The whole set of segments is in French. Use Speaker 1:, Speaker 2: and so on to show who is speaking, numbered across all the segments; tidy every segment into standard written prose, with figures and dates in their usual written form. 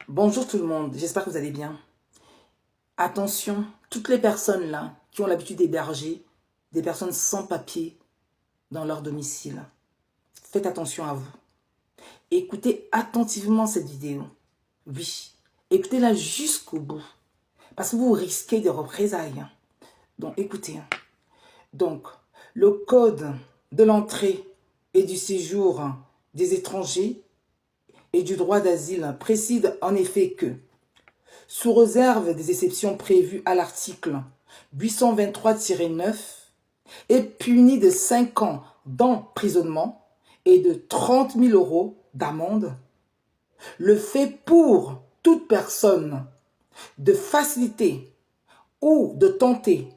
Speaker 1: Bonjour tout le monde, j'espère que vous allez bien. Attention, toutes les personnes là qui ont l'habitude d'héberger des personnes sans papier dans leur domicile, faites attention à vous. Écoutez attentivement cette vidéo. Oui, écoutez-la jusqu'au bout parce que vous risquez des représailles. Donc écoutez. Donc, le code de l'entrée et du séjour des étrangers et du droit d'asile précise en effet que sous réserve des exceptions prévues à l'article 823-9, est puni de 5 ans d'emprisonnement et de 30 000 € d'amende le fait pour toute personne de faciliter ou de tenter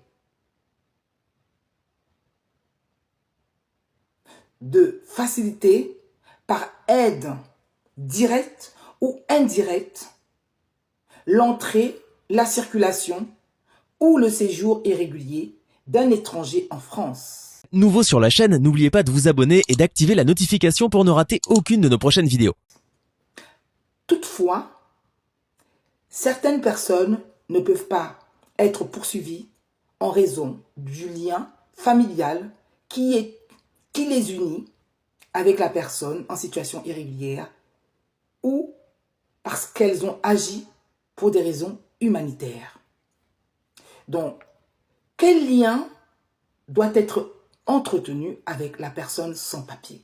Speaker 1: par aide directe ou indirecte l'entrée, la circulation ou le séjour irrégulier d'un étranger en France.
Speaker 2: Nouveau sur la chaîne, n'oubliez pas de vous abonner et d'activer la notification pour ne rater aucune de nos prochaines vidéos.
Speaker 1: Toutefois, certaines personnes ne peuvent pas être poursuivies en raison du lien familial qui les unit avec la personne en situation irrégulière ou parce qu'elles ont agi pour des raisons humanitaires. Donc, quel lien doit être entretenu avec la personne sans papier?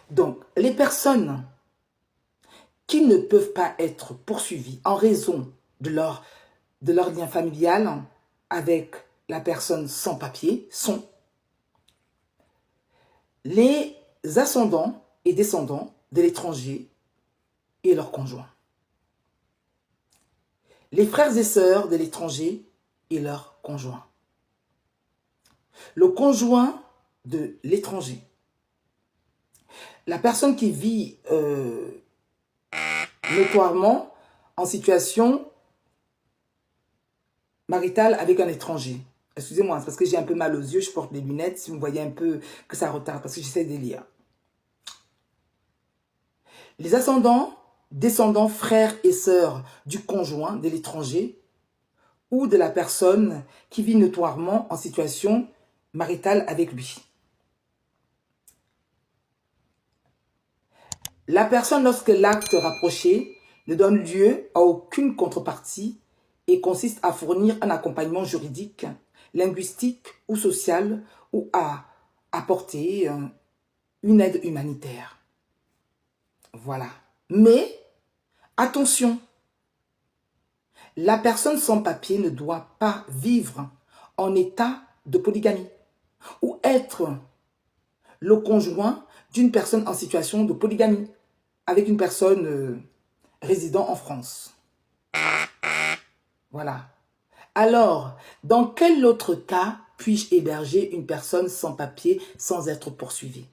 Speaker 1: Donc, les personnes qui ne peuvent pas être poursuivies en raison de leur lien familial avec la personne sans papier sont les ascendants et descendants de l'étranger et leurs conjoints. Les frères et sœurs de l'étranger et leurs conjoints. Le conjoint de l'étranger. La personne qui vit notoirement en situation maritale avec un étranger. Excusez-moi, c'est parce que j'ai un peu mal aux yeux, je porte des lunettes, si vous voyez un peu que ça retarde, parce que j'essaie de lire. Les ascendants, descendants, frères et sœurs du conjoint de l'étranger ou de la personne qui vit notoirement en situation maritale avec lui. La personne, lorsque l'acte rapproché ne donne lieu à aucune contrepartie et consiste à fournir un accompagnement juridique, linguistique ou social ou à apporter une aide humanitaire. Voilà. Mais, attention, la personne sans papier ne doit pas vivre en état de polygamie ou être le conjoint d'une personne en situation de polygamie avec une personne résidant en France. Voilà. Alors, dans quel autre cas puis-je héberger une personne sans papier sans être poursuivi?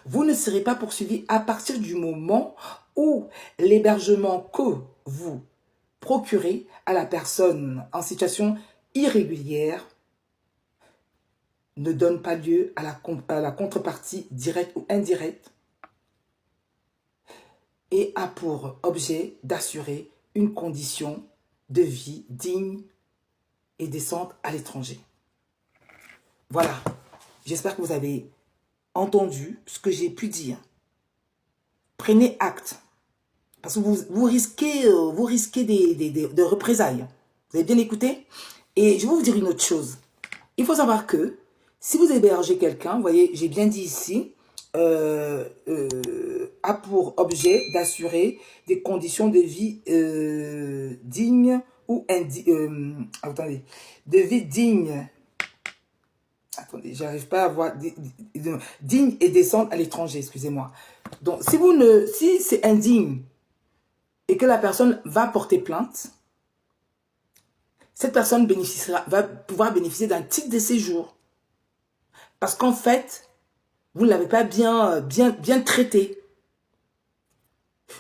Speaker 1: Vous ne serez pas poursuivi à partir du moment où l'hébergement que vous procurez à la personne en situation irrégulière ne donne pas lieu à la contrepartie directe ou indirecte et a pour objet d'assurer une condition de vie digne et décente à l'étranger. Voilà, j'espère que vous avez entendu ce que j'ai pu dire. Prenez acte, parce que vous risquez des représailles. Vous avez bien écouté? Et je vais vous dire une autre chose. Il faut savoir que si vous hébergez quelqu'un, vous voyez, j'ai bien dit ici, a pour objet d'assurer des conditions de vie dignes ou attendez, de vie digne. Attendez, j'arrive pas à voir digne et décente à l'étranger, excusez-moi. Donc, si c'est indigne et que la personne va porter plainte, cette personne va pouvoir bénéficier d'un titre de séjour. Parce qu'en fait, vous ne l'avez pas bien traité.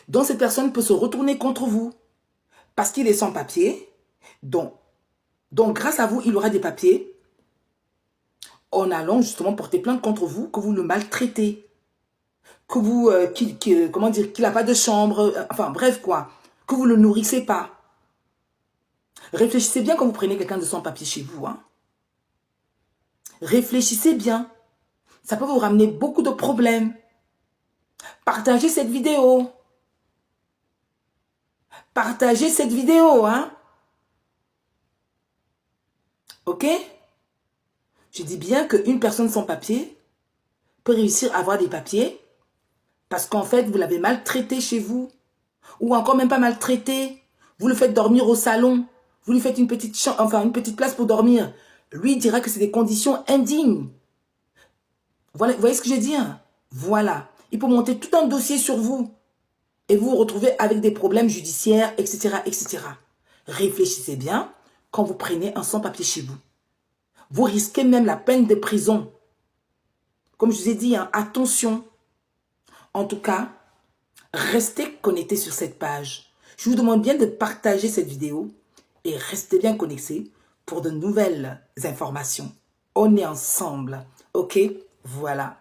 Speaker 1: Donc, cette personne peut se retourner contre vous parce qu'il est sans papier. Donc, grâce à vous, il aura des papiers en allant justement porter plainte contre vous que vous le maltraitez. que vous, comment dire, qu'il n'a pas de chambre, enfin bref quoi, que vous ne le nourrissez pas. Réfléchissez bien quand vous prenez quelqu'un de sans papier chez vous. Hein. Réfléchissez bien. Ça peut vous ramener beaucoup de problèmes. Partagez cette vidéo. Partagez cette vidéo, hein. Ok? Je dis bien qu'une personne sans papier peut réussir à avoir des papiers parce qu'en fait, vous l'avez maltraité chez vous. Ou encore même pas maltraité. Vous le faites dormir au salon. Vous lui faites une petite chambre, enfin une petite place pour dormir. Lui il dira que c'est des conditions indignes. Voilà, vous voyez ce que je veux dire? Voilà. Il peut monter tout un dossier sur vous. Et vous vous retrouvez avec des problèmes judiciaires, etc., etc. Réfléchissez bien quand vous prenez un sans-papier chez vous. Vous risquez même la peine de prison. Comme je vous ai dit, hein, attention. En tout cas, restez connectés sur cette page. Je vous demande bien de partager cette vidéo et restez bien connectés pour de nouvelles informations. On est ensemble, ok? Voilà.